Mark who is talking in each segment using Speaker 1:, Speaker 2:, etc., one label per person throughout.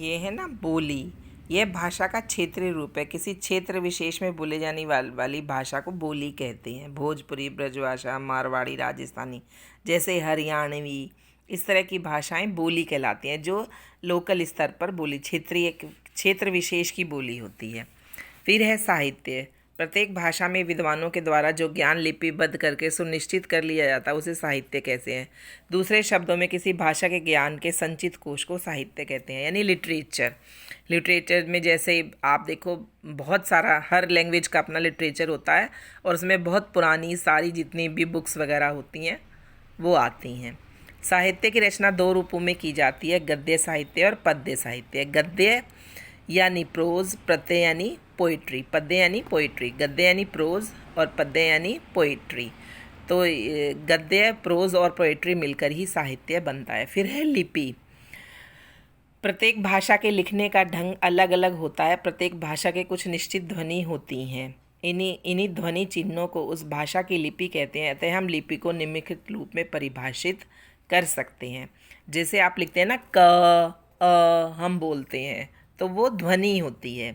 Speaker 1: ये है ना बोली। यह भाषा का क्षेत्रीय रूप है। किसी क्षेत्र विशेष में बोले जाने वाली भाषा को बोली कहते हैं। भोजपुरी, ब्रजभाषा, मारवाड़ी, राजस्थानी जैसे हरियाणवी, इस तरह की भाषाएं बोली कहलाती हैं, जो लोकल स्तर पर बोली क्षेत्र विशेष की बोली होती है। फिर है साहित्य। प्रत्येक भाषा में विद्वानों के द्वारा जो ज्ञान लिपिबद्ध करके सुनिश्चित कर लिया जाता है उसे साहित्य कहते हैं। दूसरे शब्दों में किसी भाषा के ज्ञान के संचित कोश को साहित्य कहते हैं, यानी लिटरेचर में जैसे आप देखो बहुत सारा, हर लैंग्वेज का अपना लिटरेचर होता है और उसमें बहुत पुरानी सारी जितनी भी बुक्स वगैरह होती हैं वो आती हैं। साहित्य की रचना दो रूपों में की जाती है, गद्य साहित्य और पद्य साहित्य। गद्य यानी प्रोज, पद्य यानी पोइट्री। पद्य यानी पोइट्री, गद्य यानी प्रोज और पद्य यानी पोइट्री। तो गद्य, प्रोज और पोइट्री मिलकर ही साहित्य बनता है। फिर है लिपि। प्रत्येक भाषा के लिखने का ढंग अलग अलग होता है। प्रत्येक भाषा के कुछ निश्चित ध्वनि होती हैं। इन्हीं ध्वनि चिन्हों को उस भाषा की लिपि कहते हैं। अतः हम लिपि को निम्नलिखित रूप में परिभाषित कर सकते हैं। जैसे आप लिखते हैं ना क, हम बोलते हैं तो वो ध्वनि होती है।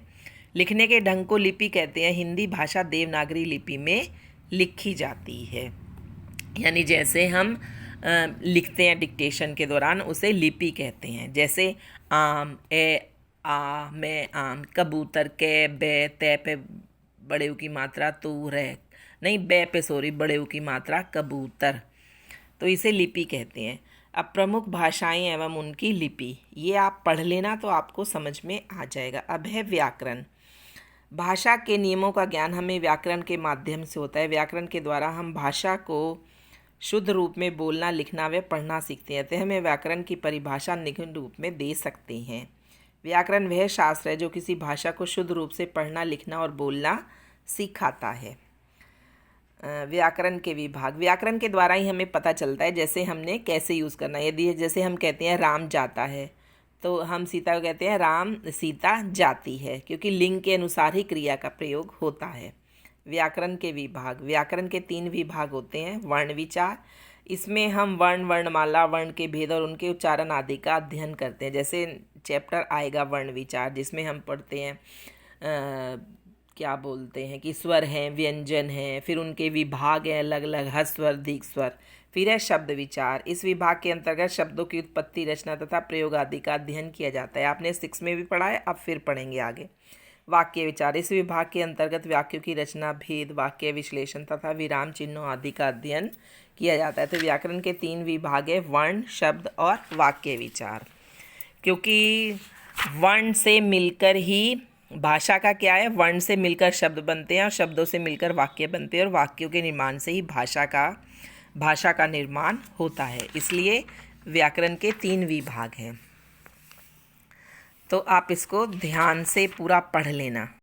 Speaker 1: लिखने के ढंग को लिपि कहते हैं। हिंदी भाषा देवनागरी लिपि में लिखी जाती है, यानी जैसे हम लिखते हैं डिक्टेशन के दौरान उसे लिपि कहते हैं। जैसे आम, ए, आ, मैं, आम। कबूतर, कै, बै, तै पे बड़े ऊ की मात्रा, तू, रे, नहीं बै पे सॉरी बड़े ऊ की मात्रा, कबूतर। तो इसे लिपि कहते हैं। अब प्रमुख भाषाएं एवं उनकी लिपि, ये आप पढ़ लेना तो आपको समझ में आ जाएगा। अब है व्याकरण। भाषा के नियमों का ज्ञान हमें व्याकरण के माध्यम से होता है। व्याकरण के द्वारा हम भाषा को शुद्ध रूप में बोलना, लिखना व पढ़ना सीखते हैं। अतः हमें व्याकरण की परिभाषा निम्न रूप में दे सकते हैं। व्याकरण वह शास्त्र है जो किसी भाषा को शुद्ध रूप से पढ़ना, लिखना और बोलना सिखाता है। व्याकरण के विभाग। व्याकरण के द्वारा ही हमें पता चलता है जैसे हमने कैसे यूज़ करना है। यदि जैसे हम कहते हैं राम जाता है तो हम सीता को कहते हैं राम सीता जाती है, क्योंकि लिंग के अनुसार ही क्रिया का प्रयोग होता है। व्याकरण के विभाग। व्याकरण के 3 विभाग होते हैं। वर्ण विचार, इसमें हम वर्ण, वर्णमाला, वर्ण के भेद और उनके उच्चारण आदि का अध्ययन करते हैं। जैसे चैप्टर आएगा वर्ण विचार, जिसमें हम पढ़ते हैं क्या बोलते हैं कि स्वर हैं, व्यंजन हैं, फिर उनके विभाग हैं अलग अलग, हर स्वर, दीर्घ स्वर। फिर है शब्द विचार। इस विभाग के अंतर्गत शब्दों की उत्पत्ति, रचना तथा प्रयोग आदि का अध्ययन किया जाता है। आपने 6 में भी पढ़ा है, अब फिर पढ़ेंगे आगे। वाक्य विचार। इस विभाग के अंतर्गत वाक्यों की रचना, भेद, वाक्य विश्लेषण तथा विराम चिन्हों आदि का अध्ययन किया जाता है। तो व्याकरण के 3 विभाग है, वर्ण, शब्द और वाक्य विचार। क्योंकि वर्ण से मिलकर ही भाषा का क्या है, वर्ण से मिलकर शब्द बनते हैं और शब्दों से मिलकर वाक्य बनते हैं और वाक्यों के निर्माण से ही भाषा का निर्माण होता है। इसलिए व्याकरण के 3 विभाग हैं। तो आप इसको ध्यान से पूरा पढ़ लेना।